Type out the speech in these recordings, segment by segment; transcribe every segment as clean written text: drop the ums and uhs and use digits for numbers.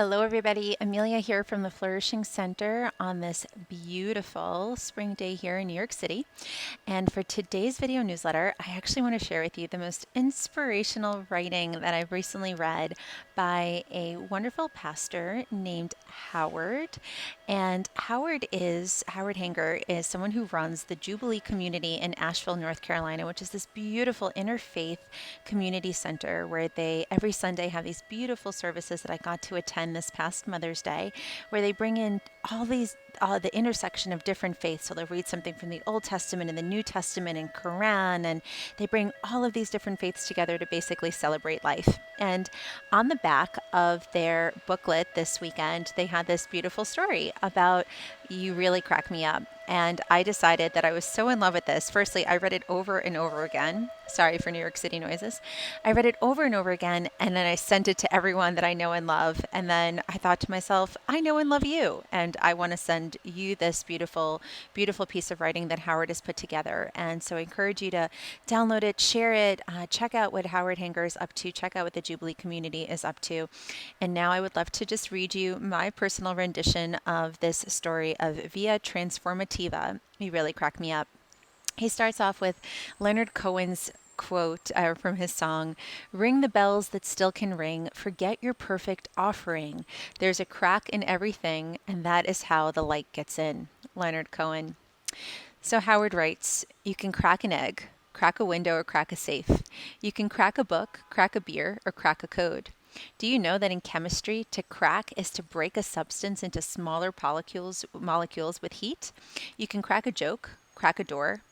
Hello, everybody. Emiliya here from the Flourishing Center on this beautiful spring day here in New York City. And for today's video newsletter, I actually want to share with you the most inspirational writing that I've recently read by a wonderful pastor named Howard. And Howard Hanger is someone who runs the Jubilee community in Asheville, North Carolina, which is this beautiful interfaith community center where they every Sunday have these beautiful services that I got to attend this past Mother's Day, where they bring in all these the intersection of different faiths. So they'll read something from the Old Testament and the New Testament and Quran, and they bring all of these different faiths together to basically celebrate life. And on the back of their booklet this weekend, they had this beautiful story about "You Really Crack Me Up." And I decided that I was so in love with this. Firstly, I read it over and over again. Sorry for New York City noises. I read it over and over again, and then I sent it to everyone that I know and love. And then I thought to myself, I know and love you, and I want to send you this beautiful, beautiful piece of writing that Howard has put together. And so I encourage you to download it, share it, check out what Howard Hanger is up to, check out what the Jubilee community is up to. And now I would love to just read you my personal rendition of this story of Via Transformativa. You really crack me up. He starts off with Leonard Cohen's quote from his song, "Ring the bells that still can ring, forget your perfect offering. There's a crack in everything, and that is how the light gets in." Leonard Cohen. So Howard writes, "You can crack an egg, crack a window, or crack a safe. You can crack a book, crack a beer, or crack a code. Do you know that in chemistry, to crack is to break a substance into smaller molecules with heat? You can crack a joke, crack a door,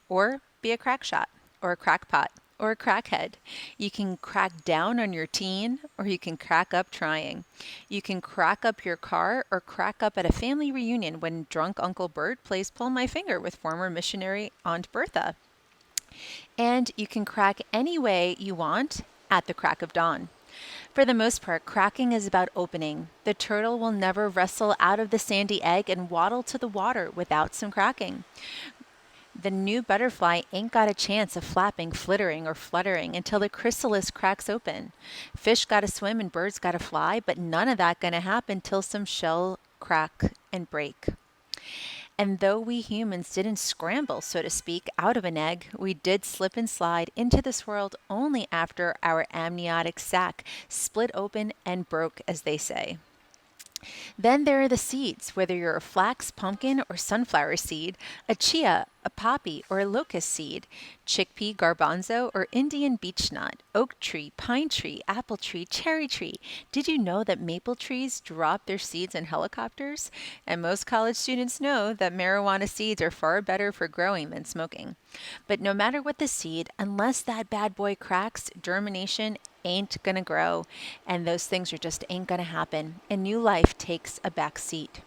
or be a crack shot, or a crackpot, or a crackhead. You can crack down on your teen, or you can crack up trying. You can crack up your car, or crack up at a family reunion when drunk Uncle Bert plays Pull My Finger with former missionary Aunt Bertha. And you can crack any way you want at the crack of dawn. For the most part, cracking is about opening. The turtle will never wrestle out of the sandy egg and waddle to the water without some cracking. The new butterfly ain't got a chance of flapping, flittering, or fluttering until the chrysalis cracks open. Fish gotta swim and birds gotta fly, but none of that gonna happen till some shell crack and break. And though we humans didn't scramble, so to speak, out of an egg, we did slip and slide into this world only after our amniotic sac split open and broke, as they say. Then there are the seeds, whether you're a flax, pumpkin, or sunflower seed, a chia, a poppy, or a locust seed, chickpea, garbanzo, or Indian beechnut, oak tree, pine tree, apple tree, cherry tree. Did you know that maple trees drop their seeds in helicopters? And most college students know that marijuana seeds are far better for growing than smoking. But no matter what the seed, unless that bad boy cracks, germination ain't gonna grow, and those things just ain't gonna happen, and new life takes a back seat.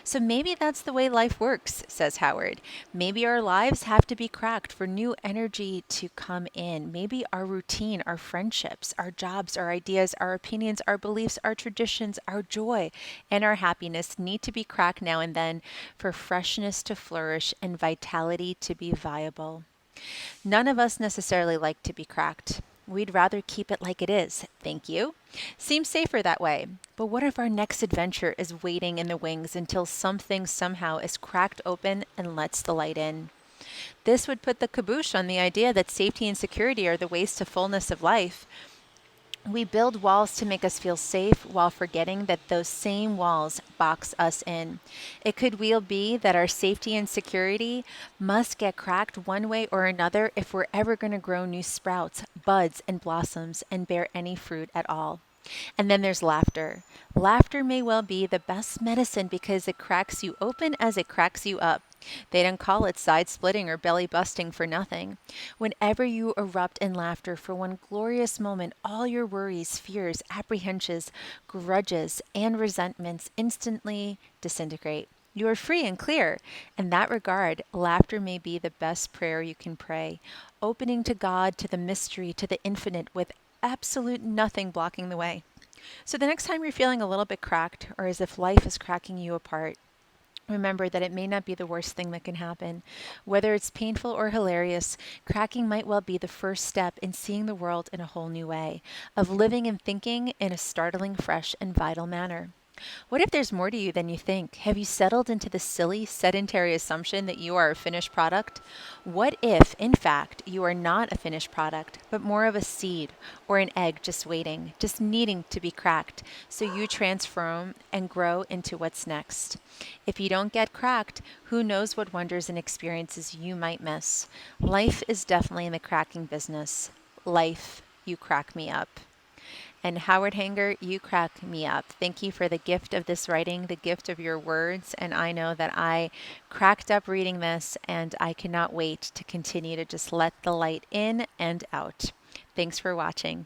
So maybe that's the way life works," says Howard. "Maybe our lives have to be cracked for new energy to come in. Maybe our routine, our friendships, our jobs, our ideas, our opinions, our beliefs, our traditions, our joy, and our happiness need to be cracked now and then for freshness to flourish and vitality to be viable. None of us necessarily like to be cracked. We'd rather keep it like it is, thank you. Seems safer that way. But what if our next adventure is waiting in the wings until something somehow is cracked open and lets the light in? This would put the kibosh on the idea that safety and security are the ways to fullness of life. We build walls to make us feel safe while forgetting that those same walls box us in. It could well be that our safety and security must get cracked one way or another if we're ever going to grow new sprouts, buds, and blossoms and bear any fruit at all. And then there's laughter. Laughter may well be the best medicine because it cracks you open as it cracks you up. They don't call it side splitting or belly busting for nothing. Whenever you erupt in laughter for one glorious moment, all your worries, fears, apprehensions, grudges, and resentments instantly disintegrate. You are free and clear. In that regard, laughter may be the best prayer you can pray, opening to God, to the mystery, to the infinite, with absolute nothing blocking the way. So the next time you're feeling a little bit cracked, or as if life is cracking you apart, remember that it may not be the worst thing that can happen. Whether it's painful or hilarious, cracking might well be the first step in seeing the world in a whole new way, of living and thinking in a startling, fresh, and vital manner. What if there's more to you than you think? Have you settled into the silly, sedentary assumption that you are a finished product? What if, in fact, you are not a finished product, but more of a seed or an egg just waiting, just needing to be cracked so you transform and grow into what's next? If you don't get cracked, who knows what wonders and experiences you might miss? Life is definitely in the cracking business. Life, you crack me up. And Howard Hanger, you crack me up. Thank you for the gift of this writing, the gift of your words. And I know that I cracked up reading this, and I cannot wait to continue to just let the light in and out. Thanks for watching.